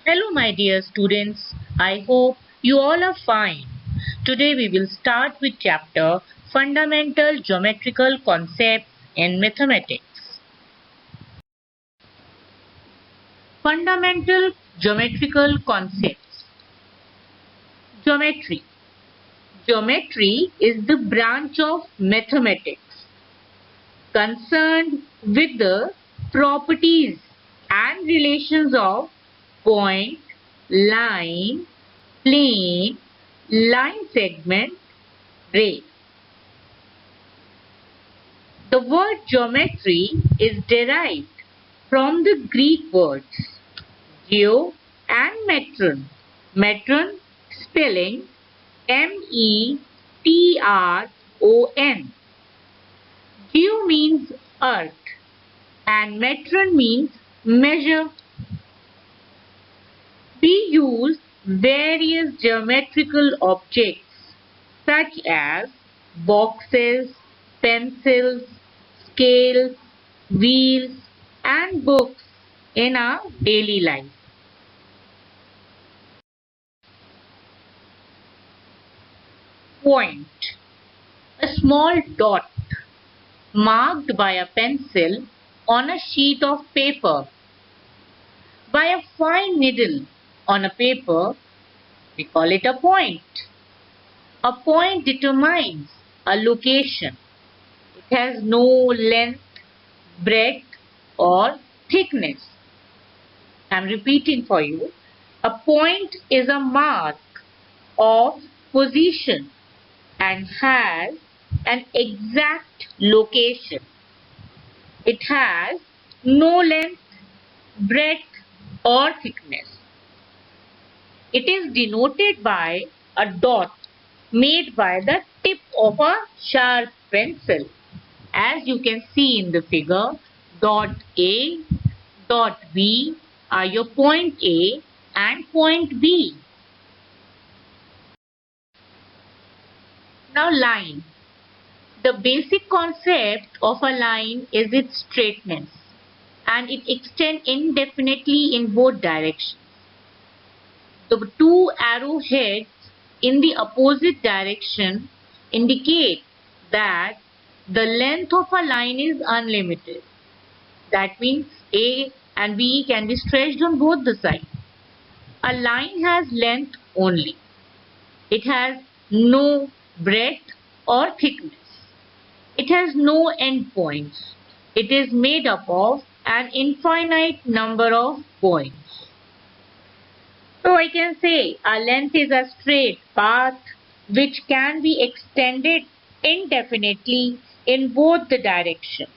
Hello, my dear students. I hope you all are fine. Today we will start with chapter Fundamental Geometrical Concepts in Mathematics. Fundamental Geometrical Concepts. Geometry. Geometry is the branch of mathematics concerned with the properties and relations of point, line, plane, line segment, ray. The word geometry is derived from the Greek words geo and metron. Metron spelling metron. Geo means earth and metron means measure. We use various geometrical objects such as boxes, pencils, scales, wheels, and books in our daily life. Point. A small dot marked by a pencil on a sheet of paper. By a fine needle on a paper, we call it a point. A point determines a location. It has no length, breadth or thickness. I am repeating for you. A point is a mark of position and has an exact location. It has no length, breadth or thickness. It is denoted by a dot made by the tip of a sharp pencil. As you can see in the figure, dot A, dot B are your point A and point B. Now line. The basic concept of a line is its straightness and it extends indefinitely in both directions. The two arrowheads in the opposite direction indicate that the length of a line is unlimited. That means A and B can be stretched on both the sides. A line has length only. It has no breadth or thickness. It has no endpoints. It is made up of an infinite number of points. So I can say a length is a straight path which can be extended indefinitely in both the directions.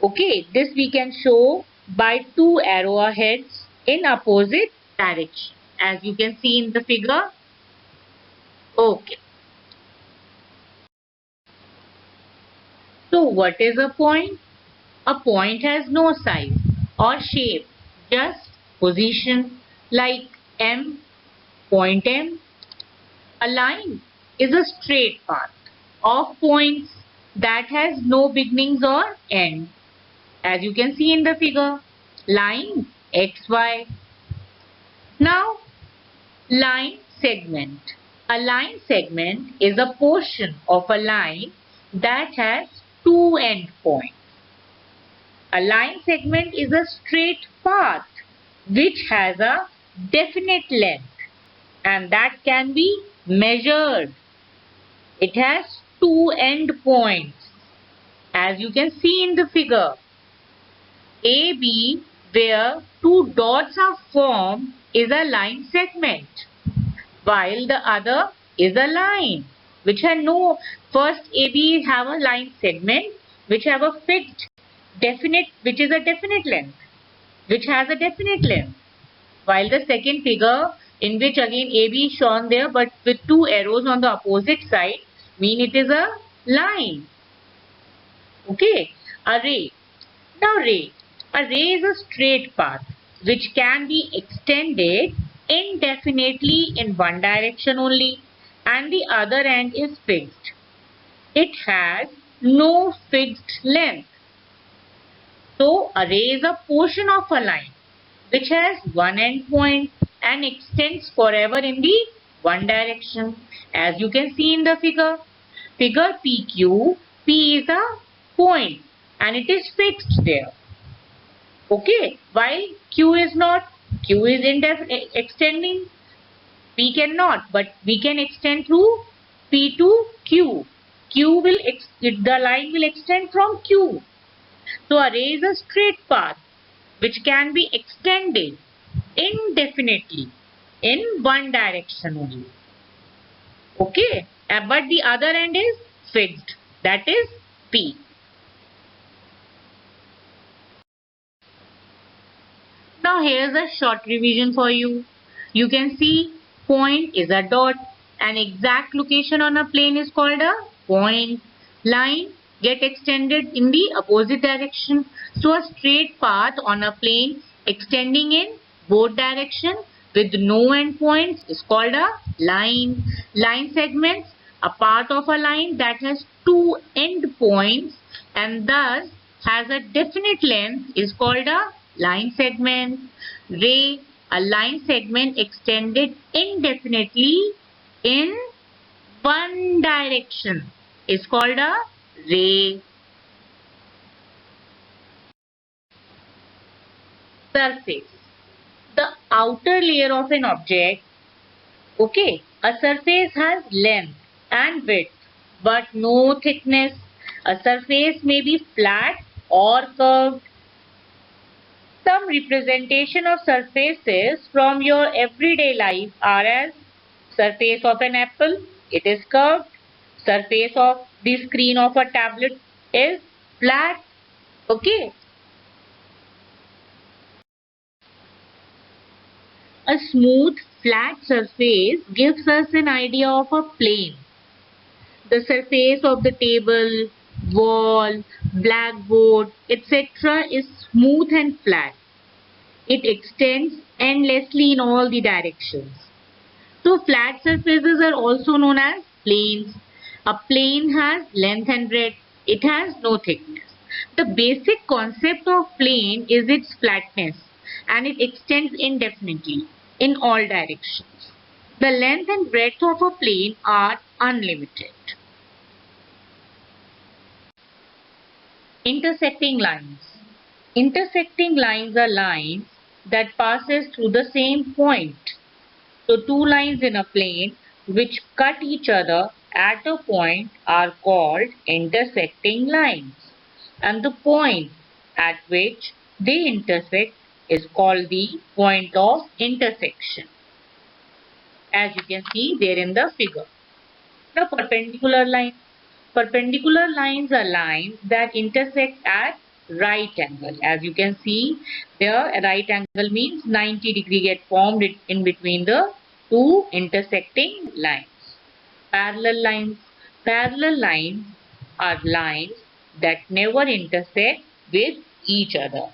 Okay, this we can show by two arrowheads in opposite direction, as you can see in the figure. Okay. So what is a point? A point has no size or shape, just position like M, point M. A line is a straight path of points that has no beginnings or end. As you can see in the figure, line XY. Now, line segment. A line segment is a portion of a line that has two endpoints. A line segment is a straight path which has a definite length and that can be measured. It has two endpoints. As you can see in the figure, AB where two dots are formed is a line segment, while the other is a line which has no, first AB have a line segment which have a fixed definite, which is a definite length, which has a definite length, while the second figure in which again AB is shown there but with two arrows on the opposite side mean it is a line. Okay, a ray. Now ray. A ray is a straight path which can be extended indefinitely in one direction only and the other end is fixed. It has no fixed length. So a ray is a portion of a line which has one endpoint and extends forever in the one direction. As you can see in the figure, figure PQ, P is a point and it is fixed there. Okay, while Q is not, Q is extending, P cannot, but we can extend through P to Q. The line will extend from Q. So array is a straight path which can be extended indefinitely in one direction only. Okay, but the other end is fixed, that is P. Now here's a short revision for you. You can see point is a dot. An exact location on a plane is called a point. Line get extended in the opposite direction. So a straight path on a plane extending in both directions with no endpoints is called a line. Line segments a part of a line that has two endpoints and thus has a definite length is called a line segment. Ray, a line segment extended indefinitely in one direction is called a ray. Surface, the outer layer of an object. Okay, a surface has length and width but no thickness. A surface may be flat or curved. Some representation of surfaces from your everyday life are as surface of an apple, it is curved. Surface of the screen of a tablet is flat. Okay. A smooth flat surface gives us an idea of a plane. The surface of the table, wall, blackboard, etc. is smooth and flat. It extends endlessly in all the directions. So flat surfaces are also known as planes. A plane has length and breadth. It has no thickness. The basic concept of plane is its flatness and it extends indefinitely in all directions. The length and breadth of a plane are unlimited. Intersecting lines. Intersecting lines are lines that passes through the same point. So two lines in a plane which cut each other at a point are called intersecting lines. And the point at which they intersect is called the point of intersection. As you can see there in the figure. The perpendicular line. Perpendicular lines are lines that intersect at right angle. As you can see there, a right angle means 90-degree get formed in between the two intersecting lines. Parallel lines. Parallel lines are lines that never intersect with each other.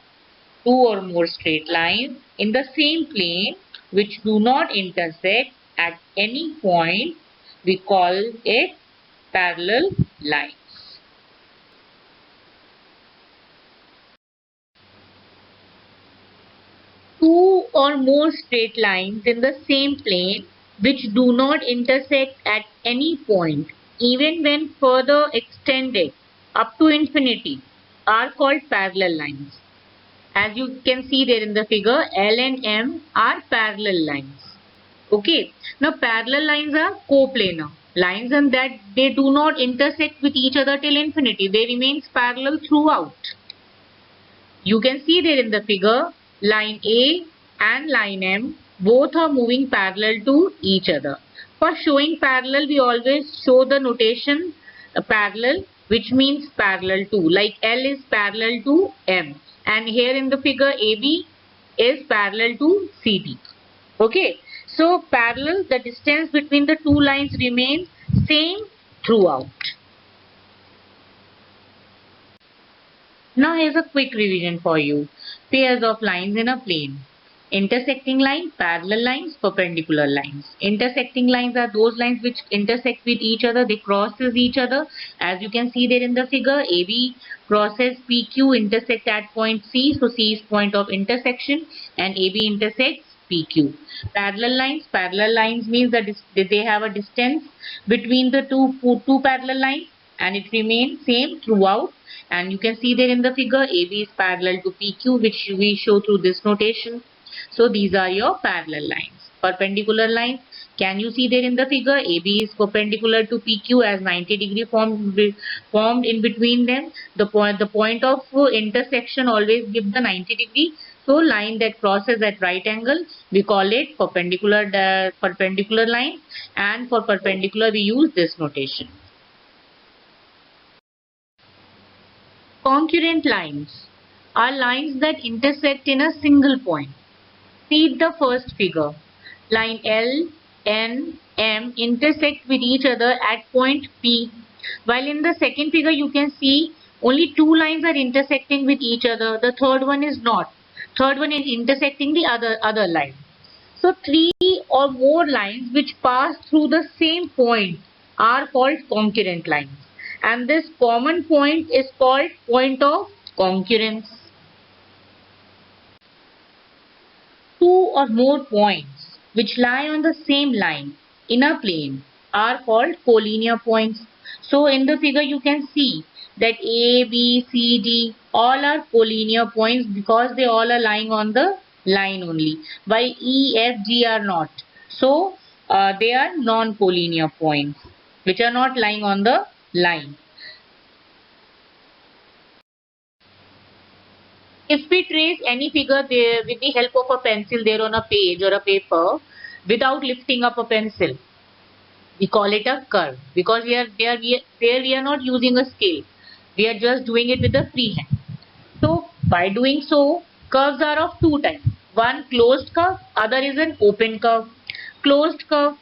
Two or more straight lines in the same plane which do not intersect at any point, we call it parallel lines. Two or more straight lines in the same plane which do not intersect at any point, even when further extended up to infinity, are called parallel lines. As you can see there in the figure, L and M are parallel lines. Okay. Now parallel lines are coplanar lines and that they do not intersect with each other till infinity. They remain parallel throughout. You can see there in the figure, line A and line M both are moving parallel to each other. For showing parallel, we always show the notation parallel, which means parallel to, like L is parallel to M, and here in the figure AB is parallel to CD. Okay, so parallel, the distance between the two lines remains same throughout. Now here's a quick revision for you. Pairs of lines in a plane. Intersecting line, parallel lines, perpendicular lines. Intersecting lines are those lines which intersect with each other, they crosses each other. As you can see there in the figure, AB crosses PQ, intersect at point C, so C is point of intersection and AB intersects PQ. Parallel lines means that they have a distance between the two parallel lines and it remains same throughout. And you can see there in the figure, AB is parallel to PQ, which we show through this notation. So these are your parallel lines. Perpendicular lines, can you see there in the figure, AB is perpendicular to PQ as 90 degree formed in between them. The point of intersection always gives the 90 degree. So line that crosses at right angle, we call it perpendicular line, and for perpendicular we use this notation. Concurrent lines are lines that intersect in a single point. See the first figure. Line L, N, M intersect with each other at point P. While in the second figure you can see only two lines are intersecting with each other. The third one is not. Third one is intersecting the other line. So three or more lines which pass through the same point are called concurrent lines. And this common point is called point of concurrence. Two or more points which lie on the same line in a plane are called collinear points. So in the figure you can see that A, B, C, D all are collinear points because they all are lying on the line only, while E, F, G are not. So they are non-collinear points which are not lying on the line. If we trace any figure there with the help of a pencil there on a page or a paper without lifting up a pencil, we call it a curve because we are not using a scale. We are just doing it with a free hand. So by doing so, curves are of two types. One closed curve, other is an open curve. Closed curve,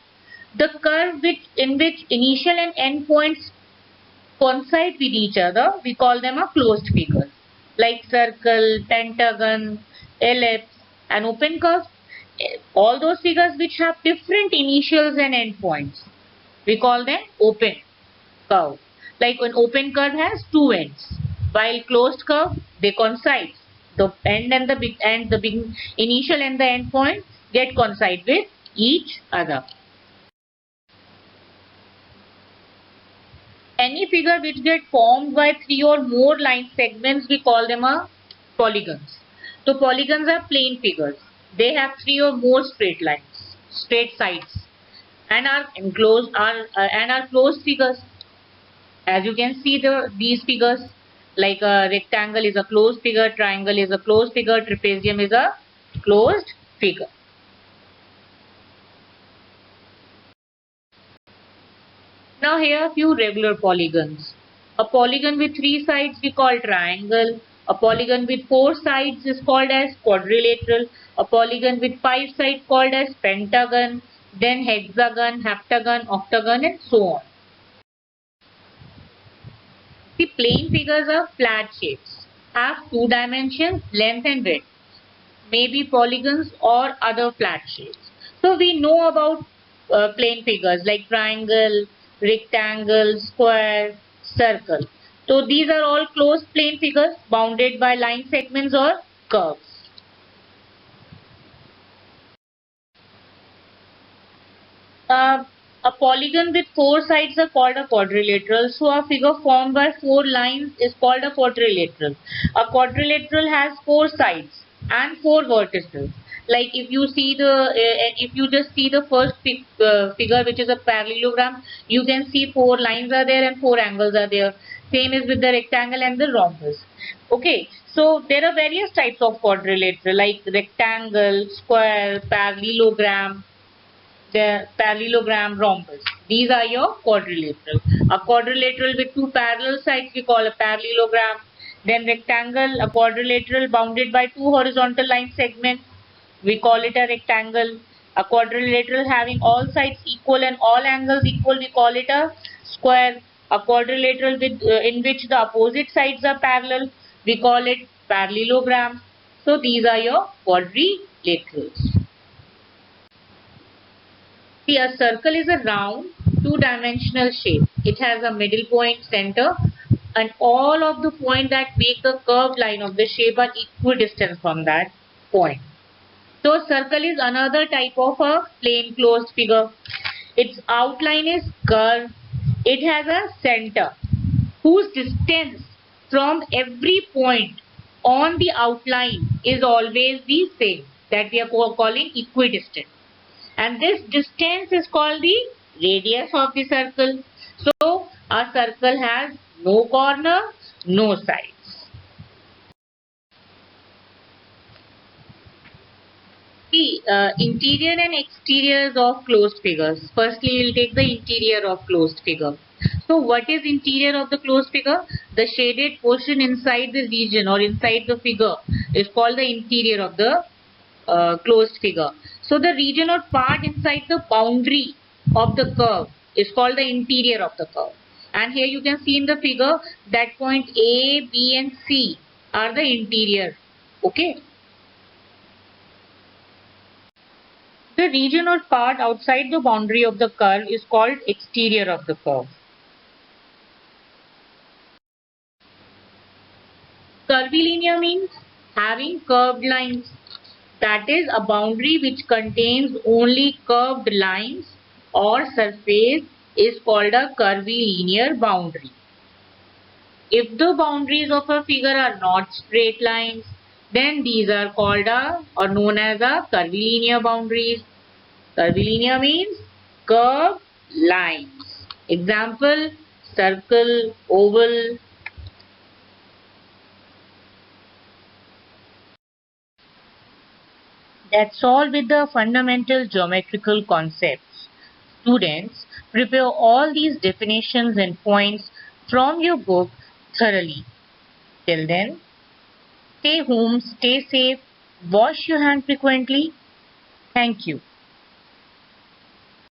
the curve in which initial and end points coincide with each other, we call them a closed figure. Like circle, pentagon, ellipse, and open curve, all those figures which have different initials and endpoints, we call them open curve. Like an open curve has two ends, while closed curve they coincide. The end and the initial and the end point get coincide with each other. Any figure which get formed by three or more line segments, we call them a polygons. So polygons are plane figures. They have three or more straight lines, straight sides, and are closed figures. As you can see these figures, like a rectangle is a closed figure, triangle is a closed figure, trapezium is a closed figure. Now here are a few regular polygons. A polygon with three sides we call triangle. A polygon with four sides is called as quadrilateral. A polygon with five sides called as pentagon. Then hexagon, heptagon, octagon, and so on. The plane figures are flat shapes, have two dimensions, length and width, may be polygons or other flat shapes. So we know about plane figures like triangle, rectangle, square, circle. So these are all closed plane figures bounded by line segments or curves. A polygon with four sides are called a quadrilateral. So a figure formed by four lines is called a quadrilateral. A quadrilateral has four sides and four vertices. Like if you just see the first figure, which is a parallelogram, you can see four lines are there and four angles are there. Same is with the rectangle and the rhombus. Okay, so there are various types of quadrilateral like rectangle, square, parallelogram, the parallelogram, rhombus. These are your quadrilateral. A quadrilateral with two parallel sides we call a parallelogram. Then rectangle, a quadrilateral bounded by two horizontal line segments, we call it a rectangle. A quadrilateral having all sides equal and all angles equal, we call it a square. A quadrilateral in which the opposite sides are parallel, we call it parallelogram. So these are your quadrilaterals. See, a circle is a round, two-dimensional shape. It has a middle point, center, and all of the points that make the curved line of the shape are equidistant from that point. So a circle is another type of a plane closed figure. Its outline is curved. It has a center whose distance from every point on the outline is always the same, that we are calling equidistant. And this distance is called the radius of the circle. So a circle has no corner, no sides. The interior and exteriors of closed figures. Firstly, we will take the interior of closed figure. So what is interior of the closed figure? The shaded portion inside the region or inside the figure is called the interior of the closed figure. So the region or part inside the boundary of the curve is called the interior of the curve. And here you can see in the figure that point A, B and C are the interior. Okay. The region or part outside the boundary of the curve is called exterior of the curve. Curvilinear means having curved lines. That is a boundary which contains only curved lines or surface is called a curvilinear boundary. If the boundaries of a figure are not straight lines, then these are called or known as curvilinear boundaries. Curvilinear means curved lines. Example, circle, oval. That's all with the fundamental geometrical concepts. Students, prepare all these definitions and points from your book thoroughly. Till then, stay home, stay safe, wash your hands frequently. Thank you.